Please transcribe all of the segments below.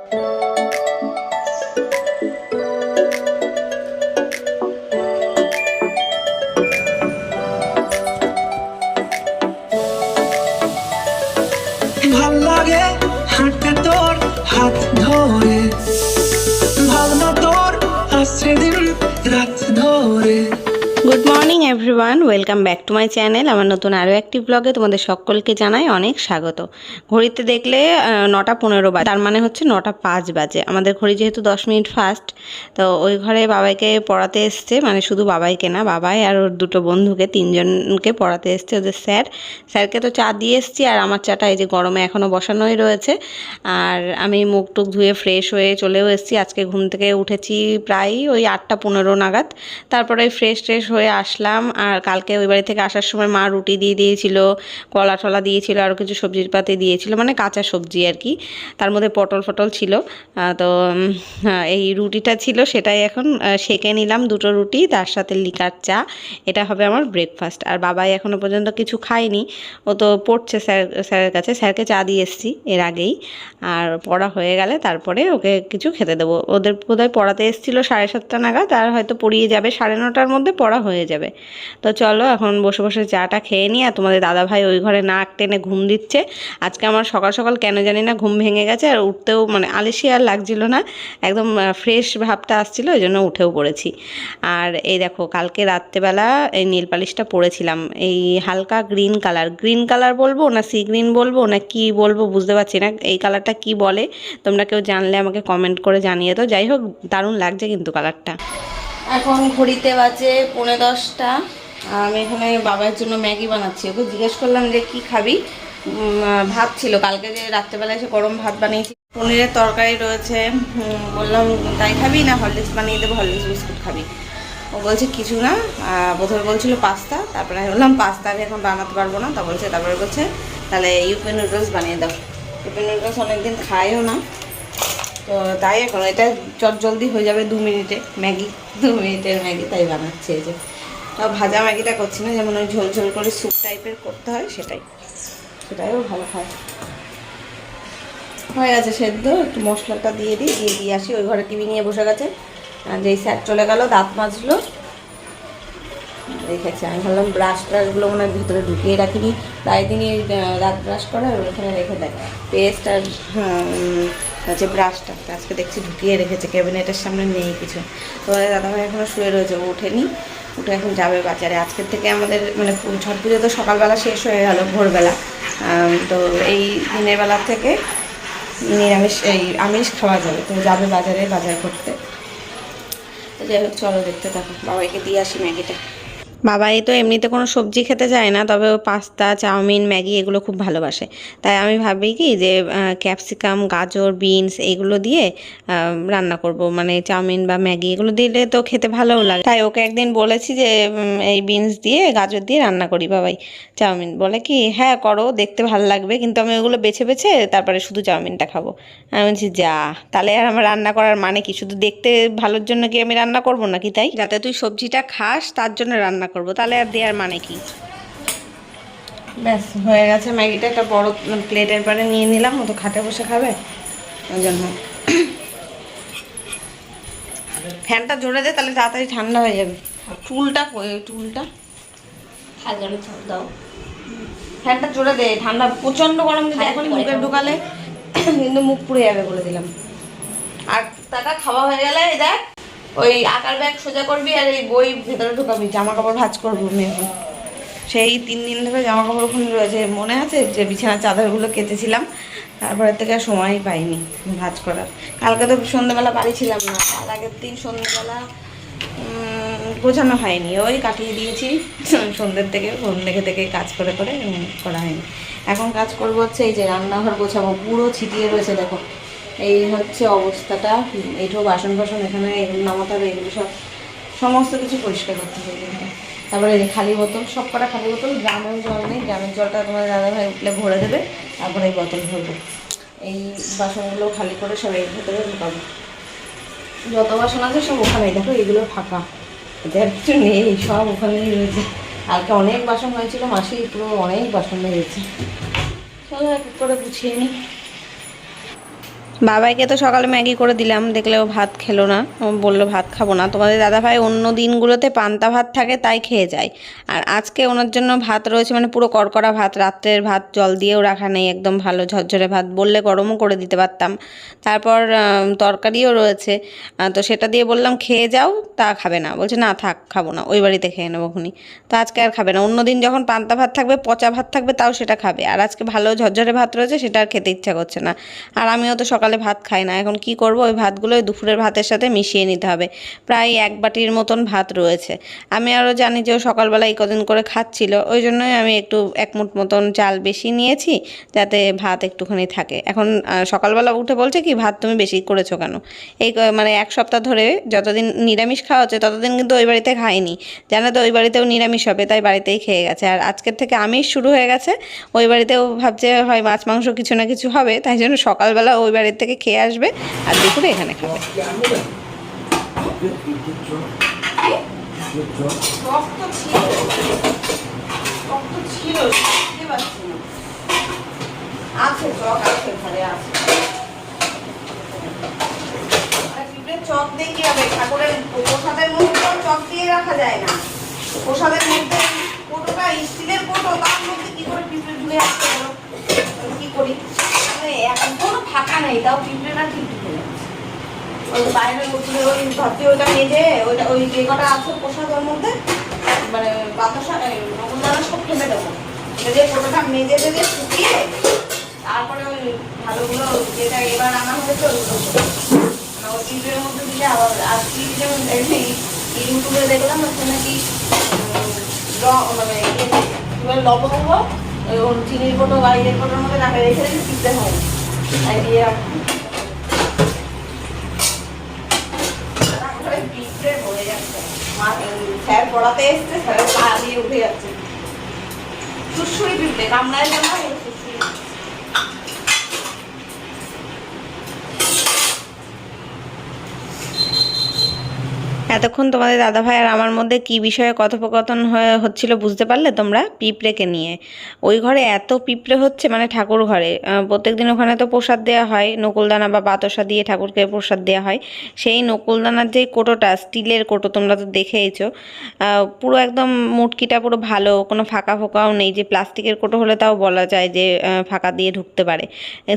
ভাল লাগে হাঁটতে তোর হাত ধরে, ভাবনা তোর আসছে দিন রাত ধরে। Good morning everyone, welcome back to my channel. আমার নতুন আরও একটি ব্লগে তোমাদের সকলকে জানাই অনেক স্বাগত। ঘড়িতে দেখলে 9:15 বাজে, তার মানে হচ্ছে 9:05 বাজে। আমাদের ঘড়ি যেহেতু 10 মিনিট ফাস্ট, তো ওই ঘরে বাবাইকে পড়াতে এসছে, মানে শুধু বাবাইকে না, বাবাই আর ওর দুটো বন্ধুকে, তিনজনকে পড়াতে এসছে ওদের স্যারকে তো চা দিয়ে এসছি। আর আমার চাটা এই যে গরমে এখনও বসানোই রয়েছে। আর আমি মুখ টুক ধুয়ে ফ্রেশ হয়ে চলেও এসেছি। আজকে ঘুম থেকে উঠেছি প্রায় ওই 8:15 নাগাদ। তারপরে ফ্রেশ হয়ে আসলাম। আর কালকে ওই বাড়ি থেকে আসার সময় মা রুটি দিয়ে দিয়েছিল, কলা টলা দিয়েছিল, আরও কিছু সবজির পাতি দিয়েছিল, মানে কাঁচা সবজি আর কি। তার মধ্যে পটল ফটল ছিল। তো এই রুটিটা ছিল, সেটাই এখন সেঁকে নিলাম, দুটো রুটি, তার সাথে লিকার চা। এটা হবে আমার ব্রেকফাস্ট। আর বাবাই এখনও পর্যন্ত কিছু খায়নি, ও তো পড়ছে স্যারের কাছে। স্যারকে চা দিয়ে এসেছি এর আগেই। আর পড়া হয়ে গেলে তারপরে ওকে কিছু খেতে দেবো। ওদের বোধহয় পড়াতে এসেছিলো 7:30 নাগাদ, আর হয়তো পড়িয়ে যাবে 9:30টার মধ্যে, পড়া হয়ে যাবে। তো চলো এখন বসে বসে চাটা খেয়ে নিই। আর তোমাদের দাদাভাই ওই ঘরে নাক টেনে ঘুম দিচ্ছে। আজকে আমার সকাল সকাল কেন জানি না ঘুম ভেঙে গেছে, আর উঠতেও মানে আলসিয়া আর লাগছিল না, একদম ফ্রেশ ভাবটা আসছিলো, ওই জন্য উঠেও পড়েছি। আর এই দেখো, কালকে রাত্রেবেলা এই নীল পালিশটা পরেছিলাম, এই হালকা গ্রিন কালার বলবো না সি গ্রিন বলবো না কি বলবো বুঝতে পারছি না। এই কালারটা কি বলে, তোমরা কেউ জানলে আমাকে কমেন্ট করে জানিয়ে তো। যাই হোক, দারুণ লাগছে কিন্তু কালারটা। এখন ঘড়িতে বাজে 10:15। আমি এখানে বাবার জন্য ম্যাগি বানাচ্ছি। ওকে জিজ্ঞেস করলাম যে কি খাবি। ভাত ছিল কালকে, যে রাত্রেবেলা এসে গরম ভাত বানিয়েছি, পনিরের তরকারি রয়েছে। বললাম তাই খাবি না হরলিক্স বানিয়ে দেবো, হরলিক্স বিস্কুট খাবি। ও বলছে কিছু না, প্রথমে বলছিল পাস্তা, তারপরে আমি বললাম পাস্তা আমি এখন বানাতে পারবো না। তারপরে বলছে তাহলে ইউপি নুডলস বানিয়ে দাও। ইউপি নুডলস অনেকদিন খাইও না, তো তাই এখন এটা জলদি হয়ে যাবে 2 মিনিটে ম্যাগি, 2 মিনিটের ম্যাগি, তাই বানাচ্ছে। এই যে ভাজা ম্যাগিটা করছি না, যেমন ওই ঝোল করে স্যুপ টাইপের করতে হয়, সেটাইও ভালো হয়। হয়ে গেছে সেদ্ধ, একটু মশলাটা দিয়ে দিয়ে আসি। ওই ঘরে টিভি নিয়ে বসে গেছে। আর যেই স্যার চলে গেল দাঁত মাজলো, রেখেছে। আমি ভাবলাম ব্রাশগুলো মনে হয় ভিতরে ঢুকিয়ে রাখিনি, তাই তিনি দাঁত ব্রাশ করে ওখানে রেখে দেয় পেস্ট আর হচ্ছে ব্রাশটা। আজকে দেখছি ঢুকিয়ে রেখেছে, ক্যাবিনেটের সামনে নেই কিছু। তো দাদাভাই এখনও শুয়ে রয়েছে, ও ওঠেনি, উঠে এখন যাবে বাজারে। আজকের থেকে আমাদের মানে ছট পুজো তো সকালবেলা শেষ হয়ে গেল, ভোরবেলা। তো এই দিনের বেলা থেকে আমিষ খাওয়া যাবে, তো যাবে বাজারে বাজার করতে। তো যাই হোক, চলো দেখতে থাকো, বাবাইকে দিয়ে আসি ম্যাগিটা। বাবাই তো এমনিতে কোনো সবজি খেতে চায় না, তবে ও পাস্তা, চাউমিন, ম্যাগি এগুলো খুব ভালোবাসে। তাই আমি ভাবি কি যে ক্যাপসিকাম, গাজর, বিনস এগুলো দিয়ে রান্না করব, মানে চাউমিন বা ম্যাগি এগুলো দিলে তো খেতে ভালোও লাগে। তাই ওকে একদিন বলেছি যে এই বিনস দিয়ে গাজর দিয়ে রান্না করি বাবাই চাউমিন। বলে কি হ্যাঁ করো, দেখতে ভালো লাগবে, কিন্তু আমি ওগুলো বেছে তারপরে শুধু চাউমিনটা খাবো। আমি বলছি যা, তাহলে আর আমার রান্না করার মানে কি? শুধু দেখতে ভালোর জন্য কি আমি রান্না করবো নাকি? তাই যাতে তুই সবজিটা খাস তার জন্য রান্না করবো, তাহলে আর দেওয়ার মানে কি? ব্যাস হয়ে গেছে ম্যাগিটা। একটা বড় প্লেটের পরে নিয়ে নিলাম, ও তো খাটে বসে খাবে, ওই জন্য। ফ্যানটা জোরে দে, তাহলে তাড়াতাড়ি ঠান্ডা হয়ে যাবে। টুলটা দাও, ফ্যানটা জোরে দে, ঠান্ডা প্রচণ্ড গরম দিতে এখনই মুখে ঢুকালে কিন্তু মুখ পুড়ে যাবে বলে দিলাম। আর টাকা খাওয়া হয়ে গেলে দেখ, ওই আকার ব্যাগ সোজা করবি আর এই বই ভেতরে ঢুকাবি। জামা কাপড় ভাঁজ করবো আমি এখন, সেই 3 দিন ধরে জামা কাপড় ওখানে রয়েছে। মনে আছে যে বিছানার চাদরগুলো কেচেছিলাম, তারপরের থেকে আর সময় পাইনি ভাঁজ করার। কালকে তো সন্ধ্যেবেলা বাড়ি ছিলাম না, তার আগের দিন সন্ধ্যেবেলা গোছানো হয়নি, ওই কাটিয়ে দিয়েছি সন্ধ্যের থেকে, ঘুম থেকে কাজ করে করা হয়নি। এখন কাজ করবো হচ্ছে এই যে রান্নাঘর গোছাবো, পুরো ছিটিয়ে রয়েছে দেখো, এই হচ্ছে অবস্থাটা। এইসব বাসন এখানে এগুলো নামাতে হবে, এগুলো সমস্ত কিছু পরিষ্কার করতে হবে। তারপরে এই খালি বোতল, সব কটা খালি বোতল, গ্রামের জল নেই, গ্রামের জলটা তোমার দাদাভাই উঠলে ভরে দেবে, তারপরে এই বোতল ভরবো। এই বাসনগুলো খালি করে সব এর ভেতরে ঢুকাবো। যত বাসন আছে সব ওখানেই, দেখো এগুলো ফাঁকা, এদের কিছু নেই, সব ওখানেই রয়েছে। কালকে অনেক বাসন হয়েছিল, মাসি পুরো অনেক বাসন হয়েছে। চলো এক করে গুছিয়ে নিই। বাবাইকে তো সকালে ম্যাগি করে দিলাম, দেখলেও ভাত খেলো না, ও বললো ভাত খাবো না। তোমাদের দাদাভাই অন্য দিনগুলোতে পান্তা ভাত থাকে তাই খেয়ে যায়, আর আজকে ওনার জন্য ভাত রয়েছে, মানে পুরো কড়কড়া ভাত, রাত্রের ভাত জল দিয়েও রাখা নেই, একদম ভালো ঝরঝরে ভাত, বললে গরমও করে দিতে পারতাম। তারপর তরকারিও রয়েছে, তো সেটা দিয়ে বললাম খেয়ে যাও, তা খাবে না, বলছে না থাক খাবো না, ওই বাড়িতে খেয়ে নেবো খুনি। তো আজকে আর খাবে না, অন্যদিন যখন পান্তা ভাত থাকবে, পচা ভাত থাকবে, তাও সেটা খাবে, আর আজকে ভালো ঝরঝরে ভাত রয়েছে, সেটা আর খেতে ইচ্ছা করছে না। আর আমিও তো সকালে ভাত খাই না, এখন কি করব, ওই ভাতগুলো ওই দুপুরের ভাতের সাথে মিশিয়ে নিতে হবে। প্রায় 1 বাটির মতন ভাত রয়েছে। আমি আরও জানি যে ও সকালবেলা এই কদিন করে খাচ্ছিল, ওই জন্যই আমি একটু 1 মুঠ মতন চাল বেশি নিয়েছি, যাতে ভাত একটুখানি থাকে। এখন সকালবেলা উঠে বলছে কি ভাত তুমি বেশি করেছো কেন। মানে 1 সপ্তাহ ধরে যতদিন নিরামিষ খাওয়া হচ্ছে ততদিন কিন্তু ওই বাড়িতে খাইনি, জানো তো ওই বাড়িতেও নিরামিষ হবে, তাই বাড়িতেই খেয়ে গেছে। আর আজকের থেকে আমিষ শুরু হয়ে গেছে, ওই বাড়িতেও ভাবছে হয় মাছ মাংস কিছু না কিছু হবে, তাই জন্য সকালবেলা ওই বাড়ির থেকে খেয়ে আসবে, আর দুপুরে এখানে খাবে। চক দিয়ে কি হবে, ঠাকুরের প্রসাদের মধ্যে চক দিয়ে রাখা যায় না। প্রসাদের মধ্যে কোটোটা স্টিলের কোটো, তার মধ্যে কি করে পিঁপড়ে ঢুকে আসতে হলো, কি করি, কোনো ফাঁকা নেই, তাও পিঁপড়েটা ঠিক ঢুকে যাচ্ছে। ওই বাইরের উঠলে ওই ভাবছি ওইটা মেজে, ওইটা ওই যে কটা আছে প্রসাদের মধ্যে, মানে বাতাসা নকুলদানা সব ফেলে দেবো, যে কোটোটা মেজে দেবে শুকিয়ে, তারপরে ওই ভালোগুলো যেটা এবার আনা হয়েছে ওইগুলো ওই পিঁপড়ের মধ্যে দিলে আবার। আর কি যেমন ইউটিউবে দেখলাম ওখানে কি মানে লবঙ্গ ওর চিনির কোটো বা ইয়ের কোটোর মধ্যে রাখে রেখে রেখে পিঁপড়ে হয়, তাই দিয়ে পিঁপড়ে ভরে যাচ্ছে। স্যার পড়াতে এসছে, স্যারের পা দিয়ে উঠে যাচ্ছে, সুড়সুড়ি পিঁপড়ে কামড়ায় জন্য সুড়সুড়ি। এতক্ষণ তোমাদের দাদাভাই আর আমার মধ্যে কি বিষয়ে কথোপকথন হচ্ছিল বুঝতে পারলে তোমরা? পিঁপড়েকে নিয়ে। ওই ঘরে এত পিঁপড়ে হচ্ছে, মানে ঠাকুর ঘরে প্রত্যেক দিন ওখানে তো প্রসাদ দেওয়া হয়, নকুলদানা বা বাতাসা দিয়ে ঠাকুরকে প্রসাদ দেওয়া হয়। সেই নকুলদানার যে কোটোটা, স্টিলের কোটো, তোমরা তো দেখেইছো, পুরো একদম মুটকিটা পুরো ভালো, কোনো ফাঁকা ফোঁকাও নেই। যে প্লাস্টিকের কোটো হলে তাও বলা যায় যে ফাঁকা দিয়ে ঢুকতে পারে,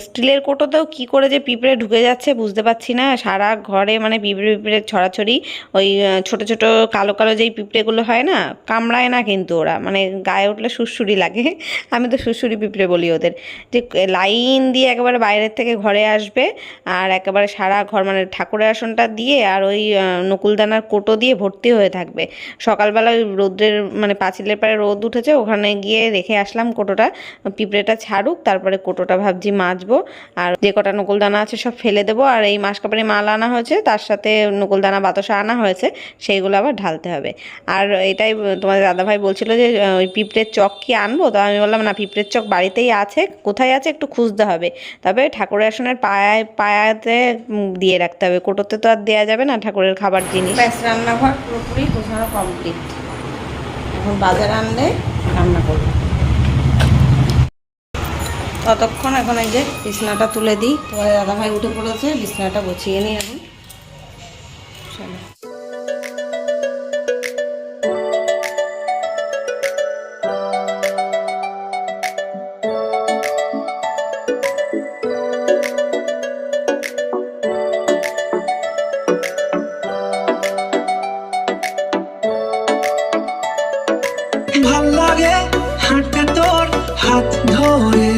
স্টিলের কোটোতেও কী করে যে পিঁপড়ে ঢুকে যাচ্ছে বুঝতে পারছি না। সারা ঘরে মানে পিঁপড়ে পিঁপড়ে ছড়াছড়ি। ওই ছোট ছোট কালো কালো যেই পিঁপড়েগুলো হয় না, কামড়ায় না কিন্তু ওরা, মানে গায়ে উঠলে সুড়সুড়ি লাগে, আমি তো সুড়সুড়ি পিঁপড়ে বলি ওদের। যে লাইন দিয়ে একেবারে বাইরের থেকে ঘরে আসবে, আর একেবারে সারা ঘর মানে ঠাকুরের আসনটা দিয়ে আর ওই নকুলদানার কোটো দিয়ে ভর্তি হয়ে থাকবে। সকালবেলা ওই রোদ্রের মানে পাঁচিলের পাড়ে রোদ উঠেছে, ওখানে গিয়ে রেখে আসলাম কোটোটা, পিঁপড়েটা ছাড়ুক, তারপরে কোটোটা ভাবছি মাজবো, আর যে কটা নকুলদানা আছে সব ফেলে দেবো। আর এই মাসকাবারি মাল আনা হয়েছে, তার সাথে নকুলদানা বাতাসা আনা হয়েছে, সেইগুলো আবার ঢালতে হবে। আর এটাই তোমাদের দাদাভাই বলছিল যে ওই পিঁপড়ের চক কি আনবো, তো আমি বললাম না, পিঁপড়ের চক বাড়িতেই আছে, কোথায় আছে একটু খুঁজতে হবে, তবে ঠাকুরের আসনের পায়াতে দিয়ে রাখতে হবে, কোটোতে তো আর দেওয়া যাবে না ঠাকুরের খাবার জিনিস। ব্যাস, রান্নাঘর পুরোপুরি গোছানো কমপ্লিট, এখন বাজারে আনলে রান্না করবো। ততক্ষণ এখন এই যে বিছনাটা তুলে দিই, তোমাদের দাদাভাই উঠে পড়েছে, বিছনাটা গুছিয়ে নিই এখন। চলো। ভাল লাগে হাঁটতে তোর হাত ধরে।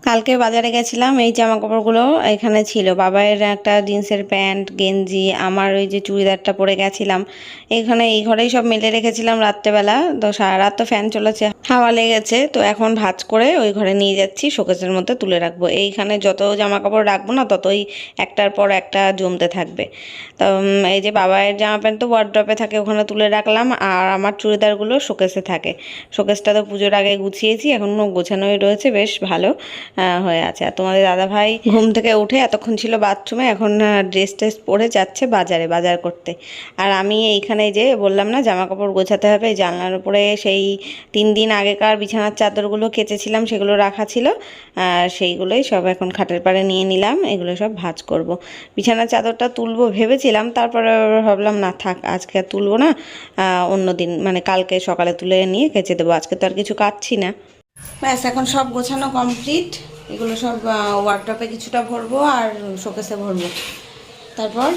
কালকে বাজারে গেছিলাম, এই জামা কাপড়গুলো এখানে ছিল, বাবাইয়ের একটা জিন্সের প্যান্ট গেঞ্জি, আমার ওই যে চুড়িদারটা পরে গেছিলাম, এখানে এই ঘরেই সব মেলে রেখেছিলাম রাত্রেবেলা, তো সারা রাত তো ফ্যান চলেছে, হাওয়া লেগেছে, তো এখন ভাঁজ করে ওই ঘরে নিয়ে যাচ্ছি, শোকেসের মধ্যে তুলে রাখবো। এইখানে যত জামা কাপড় রাখবো না, ততই একটার পর একটা জমতে থাকবে। তো এই যে বাবাইয়ের জামা প্যান্ট তো ওয়ার্ড্রপে থাকে, ওখানে তুলে রাখলাম, আর আমার চুড়িদারগুলো শোকেসে থাকে। শোকেসটা তো পুজোর আগে গুছিয়েছি, এখনও গোছানোই রয়েছে, বেশ ভালো, হয়ে আছে। আর তোমাদের দাদাভাই ঘুম থেকে উঠে এতক্ষণ ছিল বাথরুমে, এখন ড্রেস ট্রেস পরে যাচ্ছে বাজার করতে। আর আমি এইখানে যে বললাম না জামা কাপড় গোছাতে হবে, জানলার উপরে সেই 3 দিন আগেকার বিছানার চাদরগুলো কেচেছিলাম, সেগুলো রাখা ছিল, আর সেইগুলোই সব এখন খাটের পাড়ে নিয়ে নিলাম, এগুলো সব ভাঁজ করব। বিছানার চাদরটা তুলবো ভেবেছিলাম, তারপরে ভাবলাম না থাক, আজকে আর তুলবো না, অন্য দিন মানে কালকে সকালে তুলে নিয়ে কেচে দেবো, আজকে তো আর কিছু কাটছি না। ব্যাস এখন সব গোছানো কমপ্লিট, এগুলো সব ওয়ার্ড্রপে কিছুটা ভরবো আর শোকেসে ভরবো। তারপর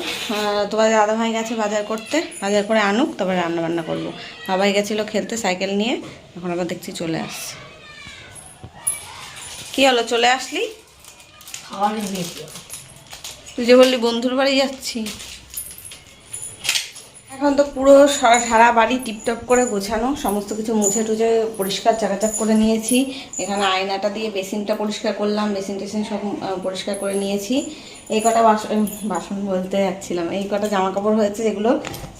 তোমাদের দাদাভাই গেছে বাজার করতে, বাজার করে আনুক, তারপরে রান্নাবান্না করবো। বাবাই গেছিলো খেলতে সাইকেল নিয়ে, এখন আবার দেখছি চলে আসছে। কি হলো, চলে আসলি? তুই যে বললি বন্ধুর বাড়ি যাচ্ছি। এখন তো পুরো সারা বাড়ি টিপটপ করে গোছানো, সমস্ত কিছু মুছে টুছে পরিষ্কার চাকাচাক করে নিয়েছি। এখানে আয়নাটা দিয়ে বেসিনটা পরিষ্কার করলাম, বেসিন টেসিন সব পরিষ্কার করে নিয়েছি। এই কটা বাসন বলতে যাচ্ছিলাম, এই কটা জামা কাপড় হয়েছে যেগুলো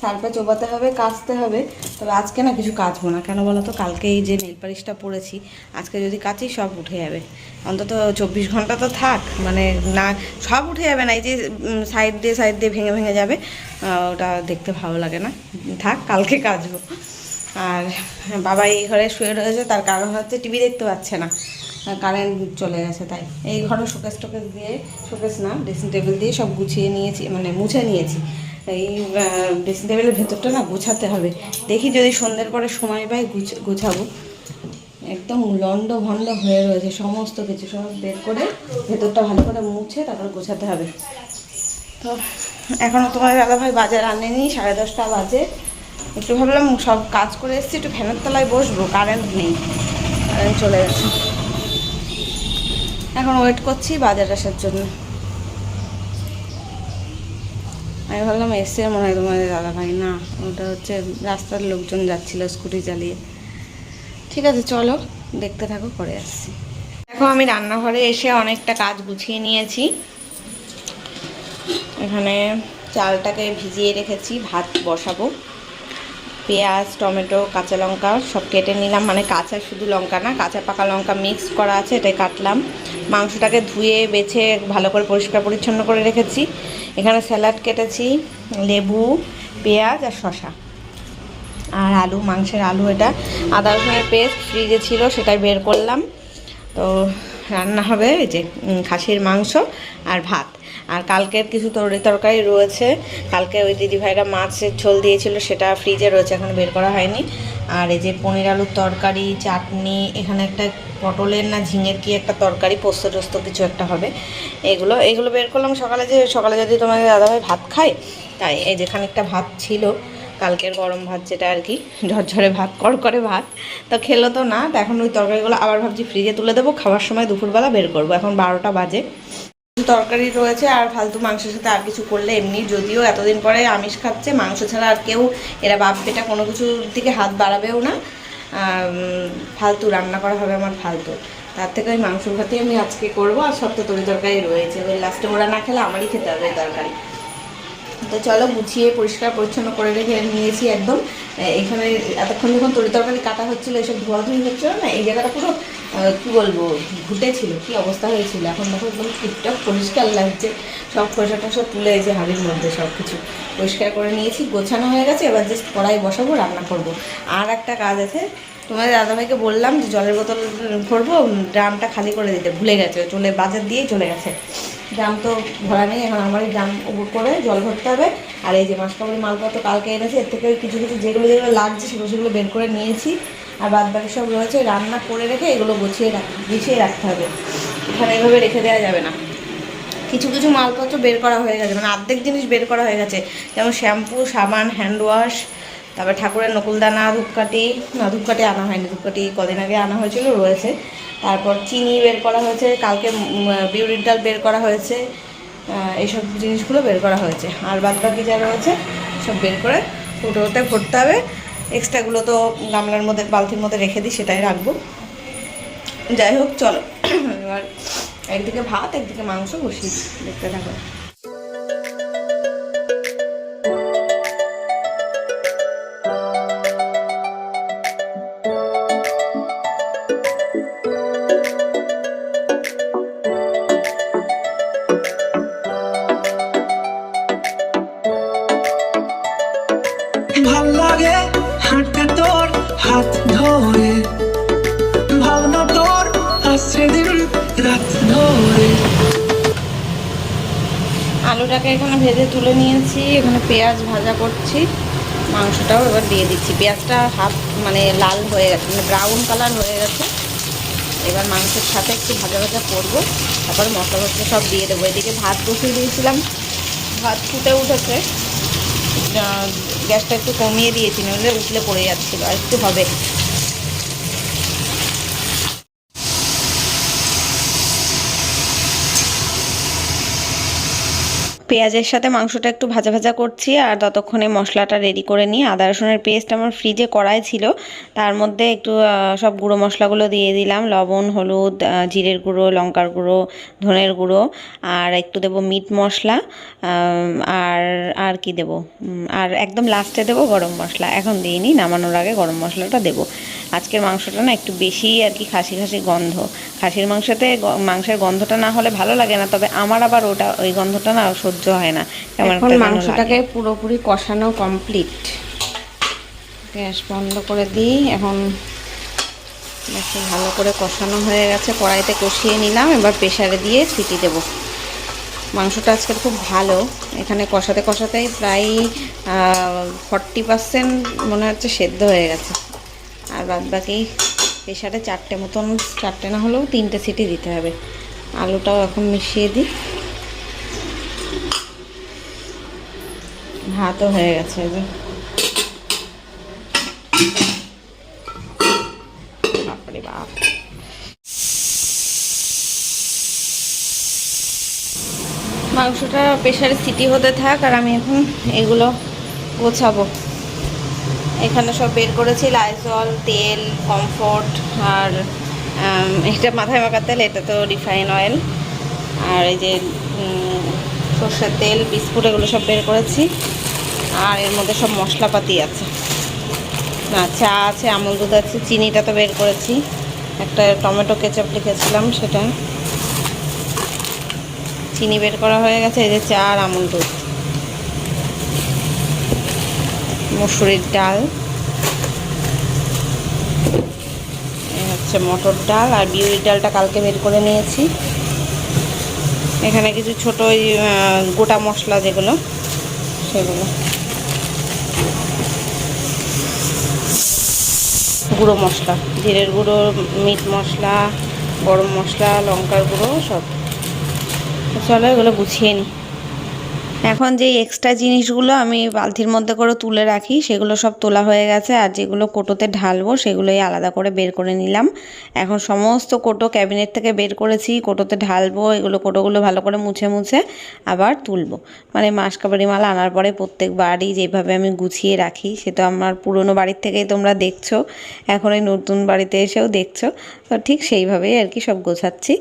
সার্ফে চোবাতে হবে, কাচতে হবে। তবে আজকে না কিছু কাচবো না, কেন বলো তো, কালকে এই যে নেল পালিশটা পরেছি, আজকে যদি কাচি সব উঠে যাবে। অন্তত 24 ঘন্টা তো থাক, মানে না সব উঠে যাবে না, এই যে সাইড দিয়ে ভেঙে ভেঙে যাবে, ওটা দেখতে ভালো লাগে না, থাক কালকে কাচবো। আর বাবা এই ঘরে শুয়ে রয়েছে, তার কারণ হচ্ছে টিভি দেখতে পাচ্ছে না, কারেন্ট চলে গেছে, তাই এই ঘরে শোকেস টোকেস দিয়ে, শোকেস না ড্রেসিং টেবিল দিয়ে সব গুছিয়ে নিয়েছি, মানে মুছে নিয়েছি। এই ড্রেসিং টেবিলের ভেতরটা না গোছাতে হবে, দেখি যদি সন্ধ্যের পরে সময় পাই গোছাবো। একদম লন্ড ভন্ড হয়ে রয়েছে, সমস্ত কিছু সব বের করে ভেতরটা ভালো করে মুছে তারপর গোছাতে হবে। তো এখনও তোমার দাদাভাই বাজার আনেনি, 10:30 বাজে। একটু ভাবলাম সব কাজ করে এসেছি, একটু ফ্যানের তলায় বসবো, কারেন্ট নেই, কারেন্ট চলে গেছে। এখন ওয়েট করছি বাজার আসার জন্য। আমি ভাবলাম এসে মনে হয় তোমাদের দাদাভাই, না ওটা হচ্ছে রাস্তার লোকজন যাচ্ছিলো স্কুটি চালিয়ে। ঠিক আছে চলো দেখতে থাকো, পরে আসছি। দেখো আমি রান্নাঘরে এসে অনেকটা কাজ গুছিয়ে নিয়েছি। এখানে চালটাকে ভিজিয়ে রেখেছি, ভাত বসাবো। পেঁয়াজ, টমেটো, কাঁচা লঙ্কা সব কেটে নিলাম, মানে কাঁচা শুধু লঙ্কা না, কাঁচা পাকা লঙ্কা মিক্স করা আছে, এটাই কাটলাম। মাংসটাকে ধুয়ে বেছে ভালো করে পরিষ্কার পরিচ্ছন্ন করে রেখেছি। এখানে স্যালাড কেটেছি, লেবু, পেঁয়াজ আর শসা আর আলু, মাংসের আলু। এটা আদা রসুনের পেস্ট ফ্রিজে ছিল, সেটাই বের করলাম। তো রান্না হবে এই যে খাসির মাংস আর ভাত। আর কালকের কিছু তরকারি রয়েছে, কালকে ওই দিদিভাইরা মাছের ঝোল দিয়েছিল, সেটা ফ্রিজে রয়েছে, এখন বের করা হয়নি। আর এই যে পনির আলুর তরকারি, চাটনি, এখানে একটা পটলের না ঝিঙের কি একটা তরকারি, পোস্ত টোস্ত কিছু একটা হবে। এগুলো বের করলাম সকালে যদি তোমাদের দাদাভাই ভাত খায়, তাই এই যে খানিকটা ভাত ছিল, কালকের গরম ভাত যেটা আর কি, ঝরঝরে ভাত, কড়কড়ে ভাত, তো খেলো তো না। তো এখন ওই তরকারিগুলো আবার ভাবছি ফ্রিজে তুলে দেবো, খাওয়ার সময় দুপুরবেলা বের করবো। এখন 12টা বাজে, তরকারি রয়েছে আর ফালতু মাংসের সাথে আর কিছু করলে এমনি, যদিও এতদিন পরে আমিষ খাচ্ছে, মাংস ছাড়া আর কেউ এরা বাপ বেটা কোনো কিছুর দিকে হাত বাড়াবেও না, ফালতু রান্না করা হবে আমার ফালতু। তার থেকে ওই মাংস ভাতই আমি আজকে করবো, আর সব তো তরকারি রয়েছে, ওই লাস্টে ওরা না খেলে আমারই খেতে হবে ওই তরকারি। তো চলো গুছিয়ে পরিষ্কার পরিচ্ছন্ন করে রেখে নিয়েছি একদম। এখানে এতক্ষণ যখন তরকারি কাটা হচ্ছিলো, এসব ধোয়াধুয়ি হচ্ছিলো না, এই জায়গাটা পুরো কী বলবো ঘুটেছিল, কী অবস্থা হয়েছিল। এখন দেখো একদম ঠিকঠাক পরিষ্কার লাগছে, সব খোসা টোসা তুলে এই যে হাঁড়ির মধ্যে সব কিছু পরিষ্কার করে নিয়েছি, গোছানো হয়ে গেছে। এবার জাস্ট কড়াই বসাবো, রান্না করব। আর একটা কাজ আছে, তোমাদের দাদাভাইকে বললাম যে জলের বোতল ভরবো, ড্রামটা খালি করে দিতে ভুলে গেছে, বাজার দিয়েই চলে গেছে। ড্রাম তো ভরা নেই, এখন আমারই ড্রাম উপর করে জল ভরতে হবে। আর এই যে মাসকাবাড়ি মালপত্র কালকে এনেছে, এর থেকে কিছু যেগুলো লাগছে সেগুলো বের করে নিয়েছি। আর বাদ বাকি সব রয়েছে, রান্না করে রেখে এগুলো গুছিয়ে রাখতে হবে, এখানে এভাবে রেখে দেওয়া যাবে না। কিছু কিছু মালপত্র বের করা হয়ে গেছে, মানে অর্ধেক জিনিস বের করা হয়ে গেছে, যেমন শ্যাম্পু, সাবান, হ্যান্ড ওয়াশ, তারপর ঠাকুরের নকুলদানা, ধূপকাঠি আনা হয়নি, ধূপকাঠি কদিন আগে আনা হয়েছিল, রয়েছে। তারপর চিনি বের করা হয়েছে, কালকে বিউলির ডাল বের করা হয়েছে, এইসব জিনিসগুলো বের করা হয়েছে। আর বাদ বাকি যা রয়েছে সব বের করে ফুটোতে ভরতে হবে। এক্সট্রাগুলো তো গামলার মধ্যে, বালতির মধ্যে রেখে দিই, সেটাই রাখবো। যাই হোক চলো, এবার একদিকে ভাত একদিকে মাংস বসিয়ে দিই, দেখতে থাকো। ভাল লাগে হাঁটতে তোর হাত ধরে, ভাবনা তোর আসছে দিন রাত ধরে। আলুটাকে এখানে ভেজে তুলে নিয়েছি, এখানে পেঁয়াজ ভাজা করছি, মাংসটাও এবার দিয়ে দিচ্ছি। পেঁয়াজটা হাফ মানে লাল হয়ে গেছে, মানে ব্রাউন কালার হয়ে গেছে। এবার মাংসের সাথে একটু ভাজা ভাজা করবো, তারপরে মশলা মশলা সব দিয়ে দেবো। এদিকে ভাত বসিয়ে দিয়েছিলাম, ভাত ফুটে উঠেছে, গ্যাসটা একটু কমিয়ে দিয়েছি, নইলে উঠলে পড়ে যাচ্ছিলো, আর একটু হবে। পেঁয়াজের সাথে মাংসটা একটু ভাজা ভাজা করছি, আর ততক্ষণে মশলাটা রেডি করে নিই। আদা রসুনের পেস্ট আমার ফ্রিজে করাই ছিল, তার মধ্যে একটু সব গুঁড়ো মশলাগুলো দিয়ে দিলাম, লবণ, হলুদ, জিরের গুঁড়ো, লঙ্কার গুঁড়ো, ধনের গুঁড়ো, আর একটু দেবো মিট মশলা, আর আর কি দেবো, আর একদম লাস্টে দেবো গরম মশলা। এখন দিইনি, নামানোর আগে গরম মশলাটা দেবো। আজকের মাংসটা না একটু বেশি আর কি খাসি খাসি গন্ধ, খাসির মাংসতে মাংসের গন্ধটা না হলে ভালো লাগে না, তবে আমার আবার ওই গন্ধটা না সহ্য হয় না। এখন মাংসটাকে পুরোপুরি কষানো কমপ্লিট, গ্যাস বন্ধ করে দিই। এখন বেশ ভালো করে কষানো হয়ে গেছে, কড়াইতে কষিয়ে নিলাম, এবার প্রেসারে দিয়ে সিটি দেব। মাংসটা আজকের খুব ভালো, এখানে কষাতে কষাতেই প্রায় 40% মনে হচ্ছে সেদ্ধ হয়ে গেছে, আর বাদ বাকি প্রেসারে 4টে মতন, 4টে না হলেও 3টে সিটি দিতে হবে। আলুটাও এখন মিশিয়ে দিই, ভাতও হয়ে গেছে। বাপরে বাপ, মাংসটা প্রেসারে সিটি হতে থাক, আর আমি এখন এগুলো গোছাবো। এখানে সব বের করেছি, লাইজল, তেল, কমফোর্ট, আর এটা মাথায় মাখার তেল, এটা তো রিফাইন অয়েল, আর এই যে সর্ষের তেল, বিস্কুট, এগুলো সব বের করেছি। আর এর মধ্যে সব মশলাপাতি আছে, না চা আছে, আমুল দুধ আছে, চিনিটা তো বের করেছি, একটা টমেটো কেচাপ লিখেছিলাম সেটা, চিনি বের করা হয়ে গেছে। এই যে চা আর আমুল দুধ, মসুরির ডাল, এই হচ্ছে মটর ডাল, আর বিউলির ডালটা কালকে বের করে নিয়েছি। এখানে কিছু ছোটো ওই গোটা মশলা যেগুলো, সেগুলো, গুঁড়ো মশলা, জিরের গুঁড়ো, মিট মশলা, গরম মশলা, লঙ্কার গুঁড়ো সব। চলো এগুলো গুছিয়ে নিই। এখন যে এক্সট্রা জিনিসগুলো আমি বালতির মধ্যে করে তুলে রাখি, সেগুলো সব তোলা হয়ে গেছে, আর যেগুলো কোটোতে ঢালবো সেগুলোই আলাদা করে বের করে নিলাম। এখন সমস্ত কোটো ক্যাবিনেট থেকে বের করেছি, কোটোতে ঢালবো। এগুলো কোটোগুলো ভালো করে মুছে মুছে আবার তুলবো, মানে মাসকাবারি মাল আনার পরে প্রত্যেকবারই যেভাবে আমি গুছিয়ে রাখি, সে তো আমার পুরনো বাড়ির থেকেই তোমরা দেখছো, এখন এই নতুন বাড়িতে এসেও দেখছো, তো ঠিক সেইভাবেই আর কি সব গোছাচ্ছি।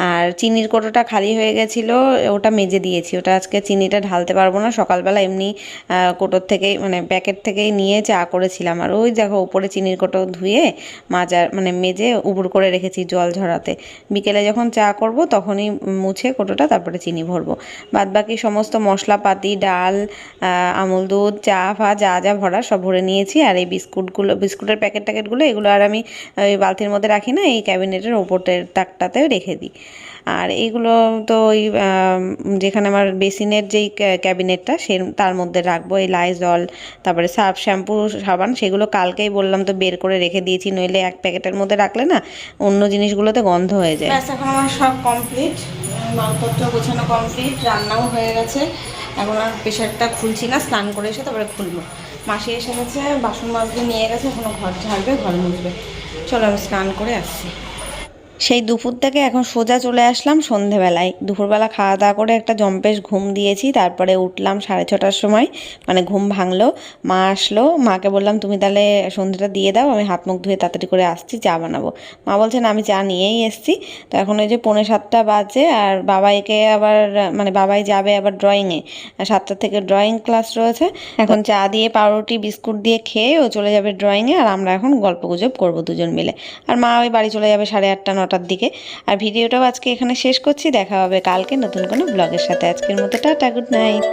আর চিনির কোটোটা খালি হয়ে গেছিলো, ওটা মেজে দিয়েছি, ওটা আজকে চিনিটা ঢালতে পারবো না, সকালবেলা এমনি কোটোর থেকেই মানে প্যাকেট থেকেই নিয়ে চা করেছিলাম। আর ওই দেখো উপরে চিনির কোটো ধুয়ে মাজার মানে মেজে উবুর করে রেখেছি জল ঝরাতে, বিকেলে যখন চা করব তখনই মুছে কোটোটা তারপরে চিনি ভরবো। বাদবাকি সমস্ত মশলাপাতি, ডাল, আমুল দুধ, চা ফা যা যা ভরা সব ভরে নিয়েছি। আর এই বিস্কুটগুলো, বিস্কুটের প্যাকেটগুলো এগুলো আর আমি ওই বালতির মধ্যে রাখি না, এই ক্যাবিনেটের ওপরের তাকটাতেও রেখে দিই। আর এইগুলো তো ওই যেখানে আমার বেসিনের যেই ক্যাবিনেটটা তার মধ্যে রাখবো। এই লাইজল, তারপরে সার্ফ, শ্যাম্পু, সাবান, সেগুলো কালকেই বললাম তো বের করে রেখে দিয়েছি, নইলে এক প্যাকেটের মধ্যে রাখলে না অন্য জিনিসগুলোতে গন্ধ হয়ে যায়। এখন আমার সব কমপ্লিট, মালপত্র গোছানো কমপ্লিট, রান্নাও হয়ে গেছে। এখন আর প্রেশারটা খুলছি না, স্নান করে এসে তারপরে খুলবো। মাসি এসে গেছে, বাসন মাজতে নিয়ে গেছে, এখনও ঘর ঝাড়বে, ঘর মুছবে। চলো আমি স্নান করে আসছি। সেই দুপুর থেকে এখন সোজা চলে আসলাম সন্ধেবেলায়। দুপুরবেলা খাওয়া দাওয়া করে একটা জম্পেশ ঘুম দিয়েছি, তারপরে উঠলাম 6:30টার সময়, মানে ঘুম ভাঙলো। মা আসলো, মাকে বললাম তুমি তাহলে সন্ধেটা দিয়ে দাও, আমি হাত মুখ ধুয়ে তাড়াতাড়ি করে আসছি, চা বানাবো। মা বলছেন আমি চা নিয়েই এসছি। তো এখন ওই যে 6:45 বাজে, আর বাবাইকে আবার মানে বাবাই যাবে আবার ড্রয়িংয়ে, 7টা থেকে ড্রয়িং ক্লাস রয়েছে। এখন চা দিয়ে পাউরুটি বিস্কুট দিয়ে খেয়ে ও চলে যাবে ড্রয়িংয়ে, আর আমরা এখন গল্প গুজব করবো দুজন মিলে। আর মা ওই বাড়ি চলে যাবে 8:30-9টার দিকে। আর ভিডিওটাও আজকে এখানে শেষ করছি, দেখা হবে কালকে নতুন কোনো ব্লগের সাথে। আজকের মতো টাটা, গুড নাইট।